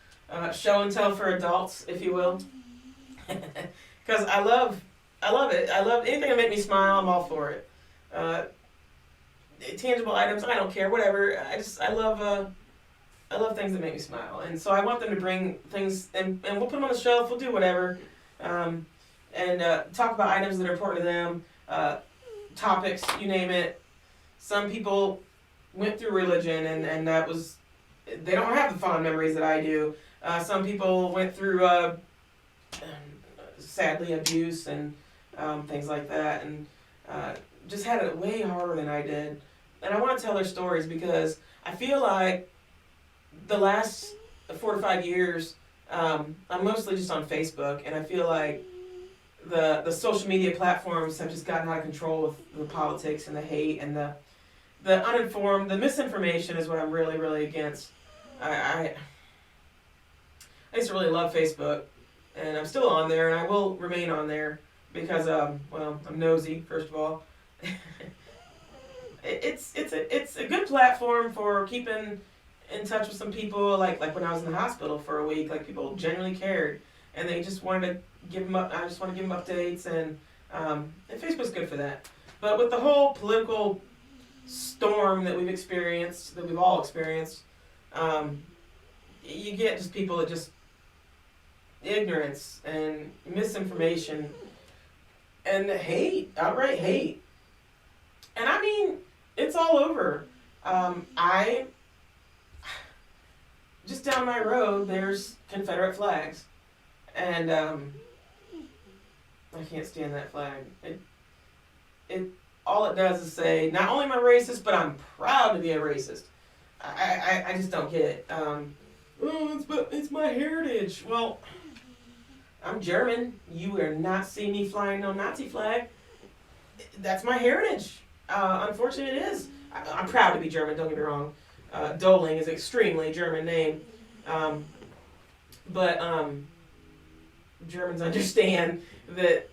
show and tell for adults, if you will. Because I love it. I love anything that make me smile. I'm all for it. Tangible items, I don't care, whatever. I love things that make me smile, and so I want them to bring things, and we'll put them on the shelf. We'll do whatever, and talk about items that are important to them, topics, you name it. Some people went through religion, and that was, they don't have the fond memories that I do. Some people went through sadly abuse and things like that, and just had it way harder than I did. And I want to tell their stories because I feel like the last 4 to 5 years, I'm mostly just on Facebook, and I feel like the social media platforms have just gotten out of control with the politics and the hate and the uninformed, the misinformation is what I'm really, really against. I used to really love Facebook, and I'm still on there, and I will remain on there because, well, I'm nosy, first of all. It's a good platform for keeping in touch with some people. Like when I was in the hospital for a week, like people genuinely cared, and they just wanted to give them up. I just want to give them updates, and Facebook's good for that. But with the whole political storm that we've experienced, that we've all experienced, you get just people that just ignorance and misinformation and hate, outright hate. And I mean, it's all over. I just down my road, there's Confederate flags, and I can't stand that flag. It all it does is say, not only am I racist, but I'm proud to be a racist. I just don't get it. It's my heritage. Well, I'm German. You will not see me flying no Nazi flag. That's my heritage. Unfortunately, it is. I'm proud to be German, don't get me wrong. Doling is an extremely German name. But Germans understand that,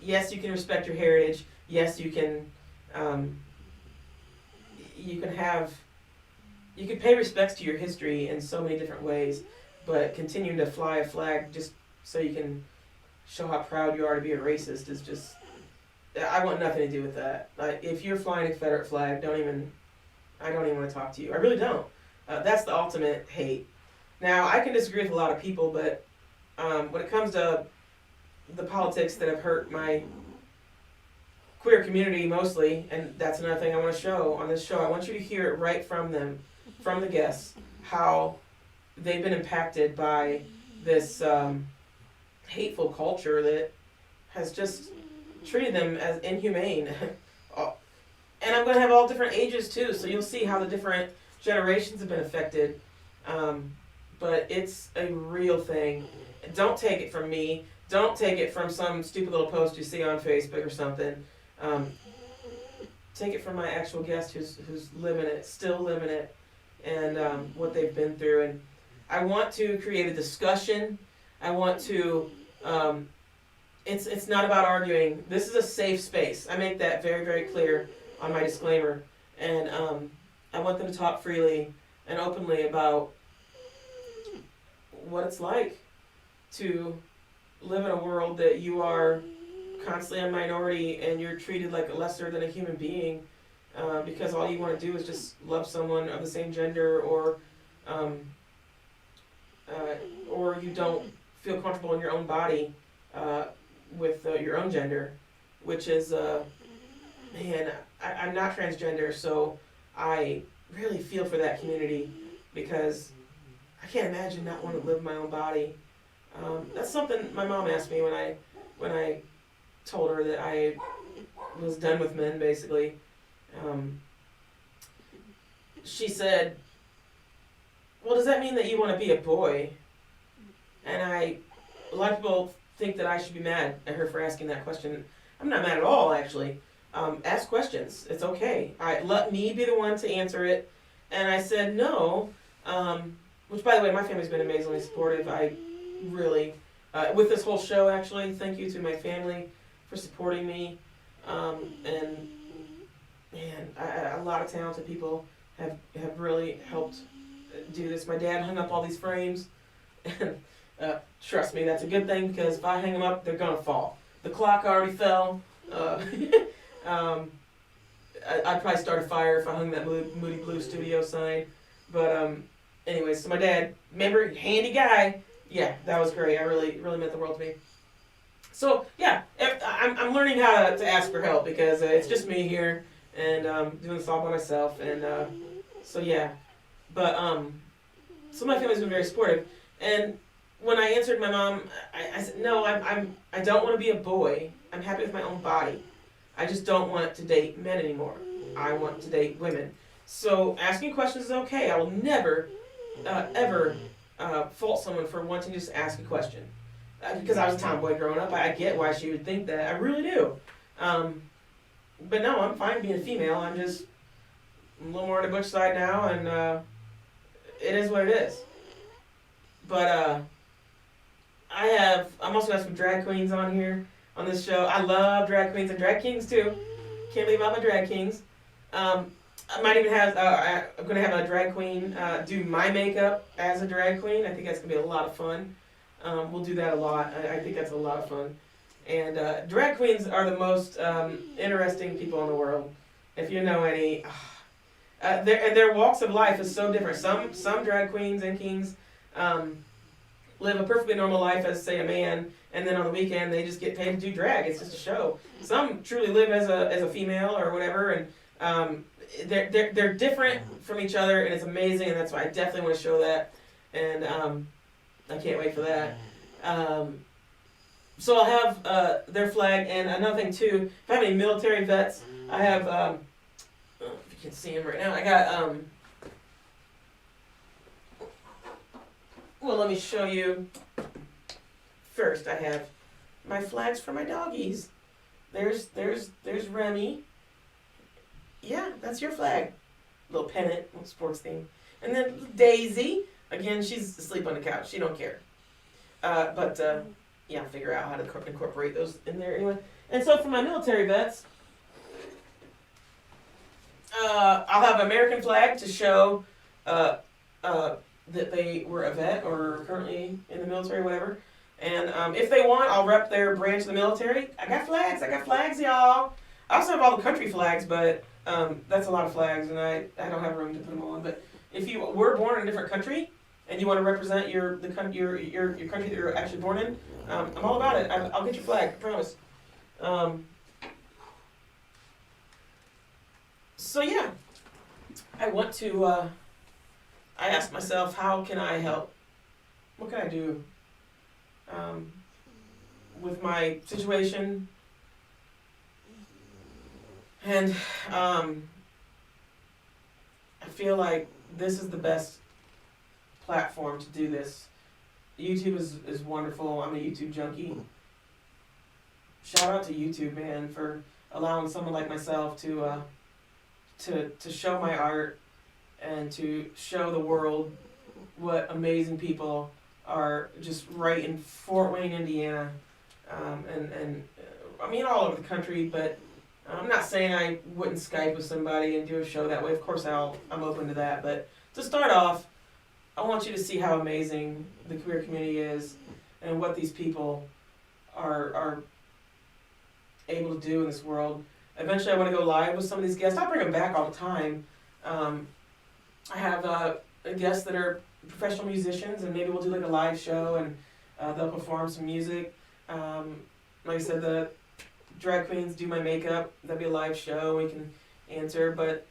yes, you can respect your heritage. Yes, you can pay respects to your history in so many different ways, but continuing to fly a flag just so you can show how proud you are to be a racist is just, I want nothing to do with that. If you're flying a Confederate flag, I don't even want to talk to you. I really don't. That's the ultimate hate. Now, I can disagree with a lot of people, but when it comes to the politics that have hurt my queer community mostly, and that's another thing I want to show on this show, I want you to hear it right from them, from the guests, how they've been impacted by this hateful culture that has just treated them as inhumane. And I'm going to have all different ages too, so you'll see how the different generations have been affected. But it's a real thing. Don't take it from me. Don't take it from some stupid little post you see on Facebook or something. Take it from my actual guest who's living it, still living it, and what they've been through. And I want to create a discussion. I want to... It's not about arguing. This is a safe space. I make that very, very clear on my disclaimer. And I want them to talk freely and openly about what it's like to live in a world that you are constantly a minority and you're treated like a lesser than a human being because all you want to do is just love someone of the same gender, or you don't feel comfortable in your own body with your own gender, which is, man, I'm not transgender, so I really feel for that community because I can't imagine not wanting to live in my own body. That's something my mom asked me when I told her that I was done with men, basically. Um, she said, "Well, does that mean that you want to be a boy?" And a lot of people think that I should be mad at her for asking that question. I'm not mad at all, actually. Ask questions. It's okay. Let me be the one to answer it. And I said no, which, by the way, my family's been amazingly supportive. I really, with this whole show, actually, thank you to my family for supporting me. And, man, a lot of talented people have really helped do this. My dad hung up all these frames, and trust me, that's a good thing, because if I hang them up, they're going to fall. The clock already fell. I'd probably start a fire if I hung that Moody Blue Studio sign. But anyways, so my dad, remember, handy guy. Yeah, that was great. I really meant the world to me. So yeah, I'm learning how to ask for help, because it's just me here and doing this all by myself. And so yeah, but so my family's been very supportive. And when I answered my mom, I said no, I don't want to be a boy. I'm happy with my own body. I just don't want to date men anymore. I want to date women. So asking questions is okay. I will never, ever fault someone for wanting to just ask a question. Because I was a tomboy growing up, I get why she would think that. I really do. But no, I'm fine being a female. I'm just a little more on the butch side now, and it is what it is. But I'm also got some drag queens on here on this show. I love drag queens and drag kings too. Can't leave out my drag kings. I might even have, I'm going to have a drag queen do my makeup as a drag queen. I think that's going to be a lot of fun. We'll do that a lot. I think that's a lot of fun. And drag queens are the most interesting people in the world. If you know any, their walks of life is so different. Some drag queens and kings live a perfectly normal life as, say, a man, and then on the weekend they just get paid to do drag. It's just a show. Some truly live as a female or whatever, and they're different from each other, and it's amazing, and that's why I definitely want to show that. And I can't wait for that. So I'll have their flag, and another thing too, if I have any military vets, I have, if you can see them right now, I got, well, let me show you. First, I have my flags for my doggies. There's Remy. Yeah, that's your flag. Little pennant, little sports theme. And then Daisy. Again, she's asleep on the couch. She don't care. But yeah, I'll figure out how to incorporate those in there anyway. And so for my military vets, I'll have an American flag to show that they were a vet or currently in the military, whatever. And if they want, I'll rep their branch of the military. I got flags, y'all. I also have all the country flags, but that's a lot of flags, and I don't have room to put them all on. But if you were born in a different country and you want to represent your country that you're actually born in, I'm all about it. I'll get your flag, I promise. So yeah, I want to. I asked myself, how can I help? What can I do with my situation? And I feel like this is the best platform to do this. YouTube is wonderful. I'm a YouTube junkie. Shout out to YouTube, man, for allowing someone like myself to show my art and to show the world what amazing people are just right in Fort Wayne, Indiana, and I mean all over the country. But I'm not saying I wouldn't Skype with somebody and do a show that way. Of course, I'm open to that. But to start off, I want you to see how amazing the queer community is and what these people are able to do in this world. Eventually, I want to go live with some of these guests. I'll bring them back all the time. I have guests that are professional musicians, and maybe we'll do like a live show, and they'll perform some music. like I said, the drag queens do my makeup. That'd be a live show. We can answer. But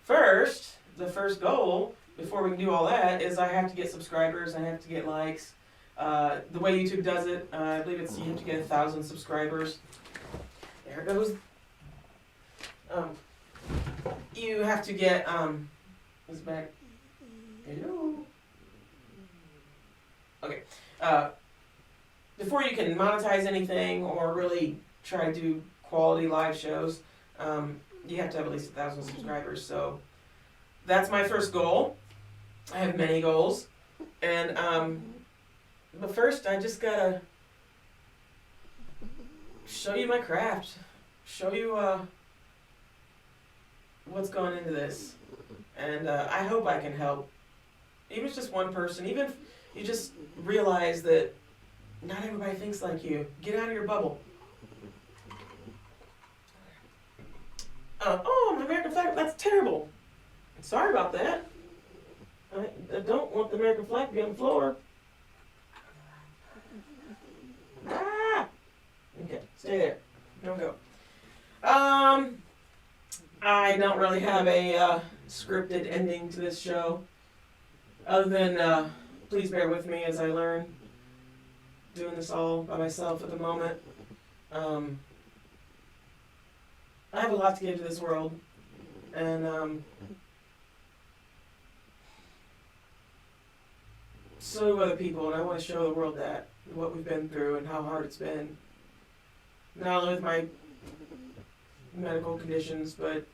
first, the first goal before we can do all that is I have to get subscribers. I have to get likes. The way YouTube does it, I believe it's you have to get 1,000 subscribers. There it goes. You have to get is it back? Hello. Okay. Before you can monetize anything or really try to do quality live shows, you have to have at least 1,000 subscribers. So that's my first goal. I have many goals, and but first I just gotta show you my craft, show you what's going into this, and I hope I can help. Even if it's just one person, even if you just realize that not everybody thinks like you. Get out of your bubble. Oh, my American flag, that's terrible. Sorry about that. I don't want the American flag to be on the floor. Ah! Okay, stay there. Don't go. I don't really have a scripted ending to this show. Other than, please bear with me as I learn. Doing this all by myself at the moment. I have a lot to give to this world. And, so do other people, and I want to show the world that, what we've been through and how hard it's been. Not only with my medical conditions, but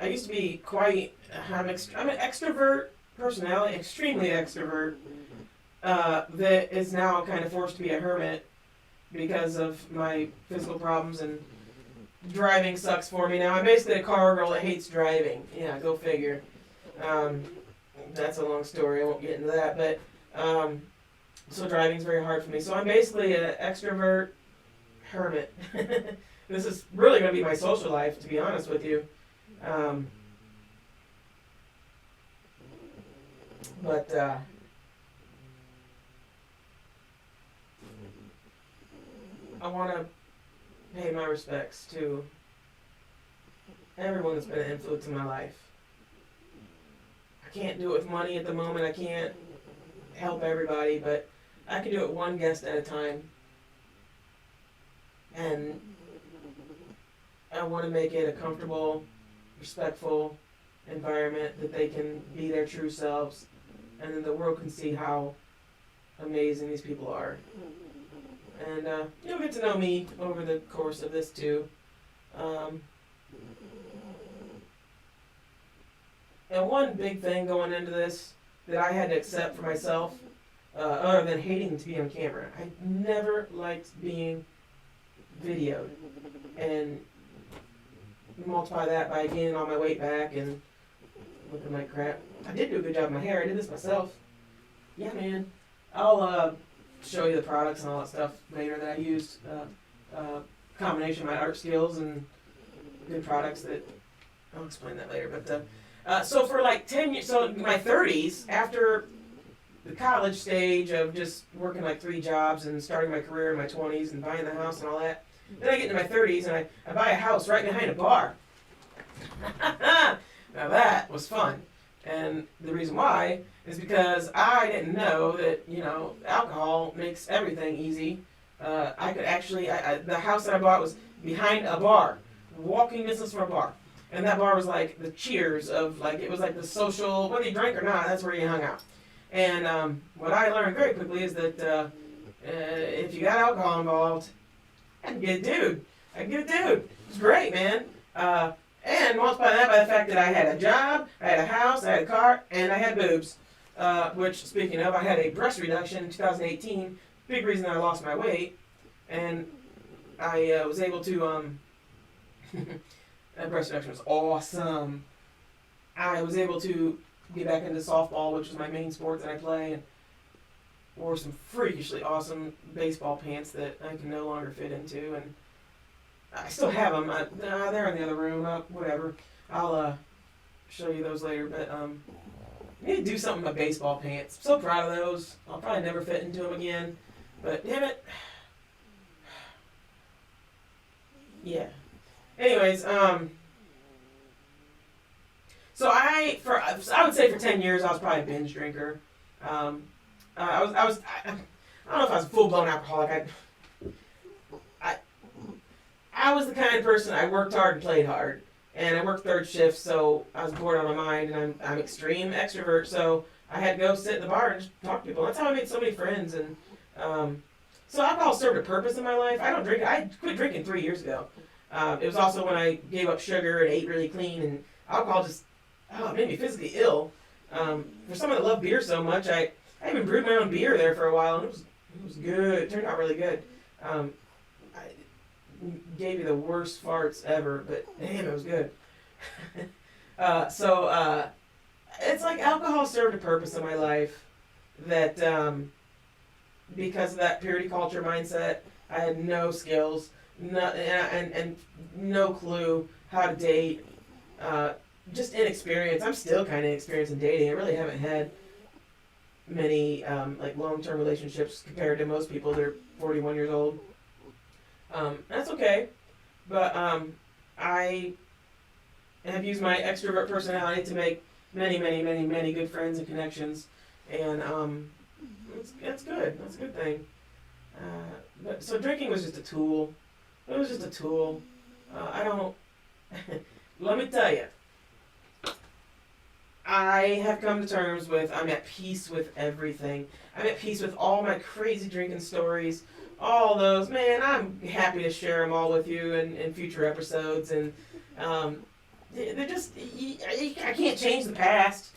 I used to be quite, I'm an extrovert personality, extremely extrovert, that is now kind of forced to be a hermit because of my physical problems, and driving sucks for me now. I'm basically a car girl that hates driving. Yeah, go figure. That's a long story. I won't get into that, but so driving's very hard for me. So I'm basically an extrovert hermit. This is really going to be my social life, to be honest with you. But I want to pay my respects to everyone that's been an influence in my life. I can't do it with money at the moment. I can't help everybody, but I can do it one guest at a time. And I want to make it a comfortable, respectful environment that they can be their true selves, and then the world can see how amazing these people are. And you'll get to know me over the course of this too. And one big thing going into this that I had to accept for myself, other than hating to be on camera, I never liked being videoed. And multiply that by gaining all my weight back and looking like crap. I did do a good job of my hair. I did this myself. Yeah, man. I'll show you the products and all that stuff later that I used. Combination of my art skills and good products that I'll explain that later. But so for like 10 years, so in my 30s, after the college stage of just working like 3 jobs and starting my career in my 20s and buying the house and all that, then I get into my 30s and I buy a house right behind a bar. Now that was fun. And the reason why is because I didn't know that, alcohol makes everything easy. I could actually, the house that I bought was behind a bar, walking distance from a bar. And that bar was like the Cheers of, like, it was like the social, whether you drank or not, that's where you hung out. And what I learned very quickly is that if you got alcohol involved, I can get a dude. It was great, man. And multiply that by the fact that I had a job, I had a house, I had a car, and I had boobs. Which, speaking of, I had a breast reduction in 2018. Big reason I lost my weight. And I was able to, that breast reduction was awesome. I was able to get back into softball, which is my main sport that I play, and wore some freakishly awesome baseball pants that I can no longer fit into, and I still have them. They're in the other room. Whatever. I'll show you those later. But I need to do something with my baseball pants. I'm so proud of those. I'll probably never fit into them again. But damn it, Yeah. Anyways, so I would say for 10 years I was probably a binge drinker. Um, I don't know if I was a full blown alcoholic. I I was the kind of person, I worked hard and played hard, and I worked third shift, so I was bored out of my mind, and I'm extreme extrovert, so I had to go sit in the bar and just talk to people. That's how I made so many friends, and um, so alcohol served a purpose in my life. I don't drink. I quit drinking 3 years ago. It was also when I gave up sugar and ate really clean, and alcohol just it made me physically ill. For someone that loved beer so much, I even brewed my own beer there for a while, and it was good. It turned out really good. I gave you the worst farts ever, but damn, it was good. So it's like alcohol served a purpose in my life that because of that purity culture mindset, I had no skills, and no clue how to date. Just inexperience. I'm still kind of inexperienced in dating. I really haven't had many like long-term relationships compared to most people. They're 41 years old. That's okay, but I have used my extrovert personality to make many, many, many, many good friends and connections, and that's good. That's a good thing. But so drinking was just a tool. It was just a tool. I don't. Let me tell you. I have come to terms with, I'm at peace with everything. I'm at peace with all my crazy drinking stories. All those, man, I'm happy to share them all with you in future episodes. And they're just, I can't change the past.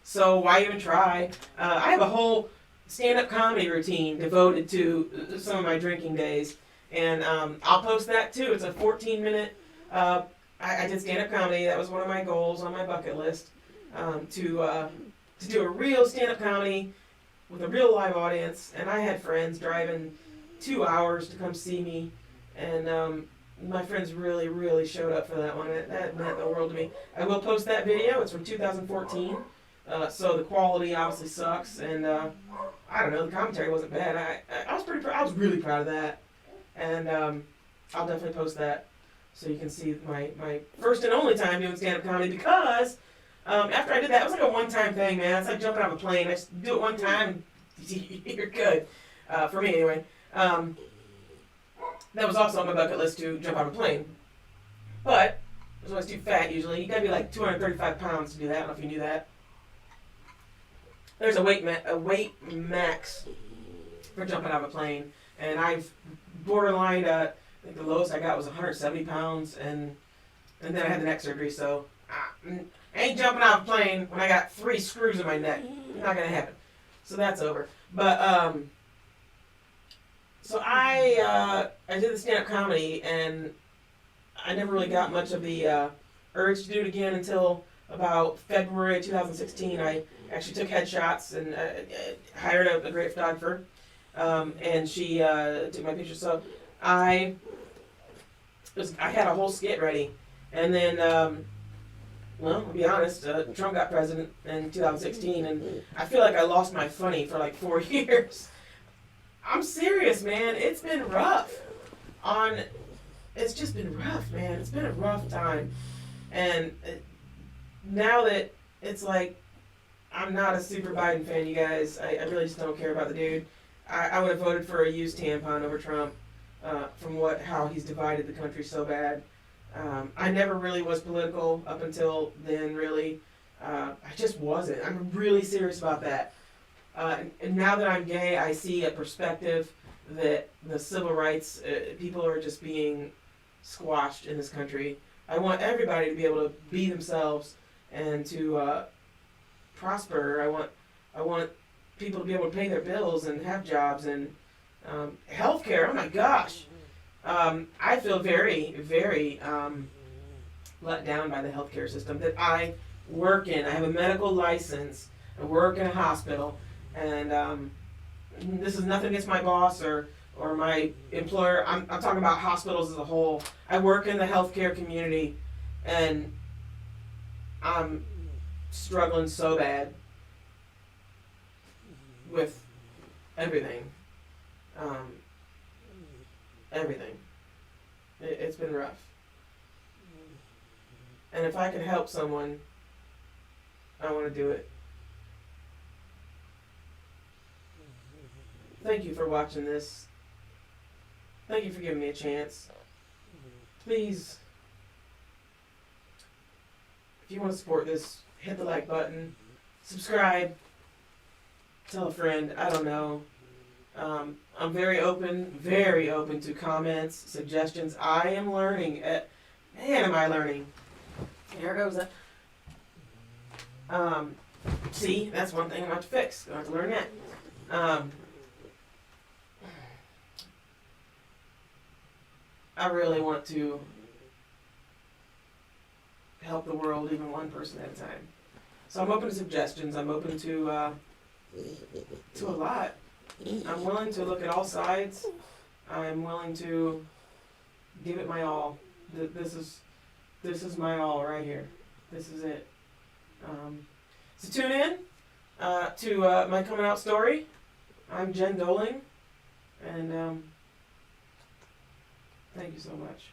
So why even try? I have a whole stand-up comedy routine devoted to some of my drinking days. And I'll post that too. It's a 14-minute, I did stand-up comedy. That was one of my goals on my bucket list. To do a real stand-up comedy with a real live audience, and I had friends driving 2 hours to come see me, and my friends really, really showed up for that one. That meant the world to me. I will post that video. It's from 2014, so the quality obviously sucks, and I don't know. The commentary wasn't bad. I was I was really proud of that, and I'll definitely post that so you can see my first and only time doing stand-up comedy because. After I did that, it was like a one-time thing, man. It's like jumping out of a plane. I just do it one time, you're good. For me, anyway. That was also on my bucket list to jump out of a plane. But I was always too fat, usually. You gotta be like 235 pounds to do that. I don't know if you knew that. There's a weight max for jumping out of a plane. And I've borderline, I think the lowest I got was 170 pounds. And then I had the neck surgery, so... I ain't jumping out of a plane when I got 3 screws in my neck. Not gonna happen. So that's over. But so I did the stand-up comedy, and I never really got much of the urge to do it again until about February 2016. I actually took headshots and hired a great photographer, and she took my pictures. So I had a whole skit ready, and then. Well, I'll be honest, Trump got president in 2016, and I feel like I lost my funny for like 4 years. I'm serious, man. It's been rough. It's just been rough, man. It's been a rough time. And now that it's like, I'm not a super Biden fan, you guys. I really just don't care about the dude. I would have voted for a used tampon over Trump from how he's divided the country so bad. I never really was political up until then, really. I just wasn't. I'm really serious about that. And now that I'm gay, I see a perspective that the civil rights, people are just being squashed in this country. I want everybody to be able to be themselves and to prosper. I want people to be able to pay their bills and have jobs and healthcare. Oh my gosh. I feel very, very let down by the healthcare system that I work in. I have a medical license. I work in a hospital, and this is nothing against my boss or my employer. I'm talking about hospitals as a whole. I work in the healthcare community, and I'm struggling so bad with everything. Everything. It's been rough. And if I can help someone, I want to do it. Thank you for watching this. Thank you for giving me a chance. Please, if you want to support this, hit the like button, subscribe, tell a friend. I don't know. I'm very open to comments, suggestions. I am learning. Man, am I learning. Here goes that. See, that's one thing I'm going to fix. I'm going to have to learn that. I really want to help the world, even one person at a time. So I'm open to suggestions. I'm open to a lot. I'm willing to look at all sides. I'm willing to give it my all. This is my all right here. This is it. So tune in to my coming out story. I'm Jen Doling, and thank you so much.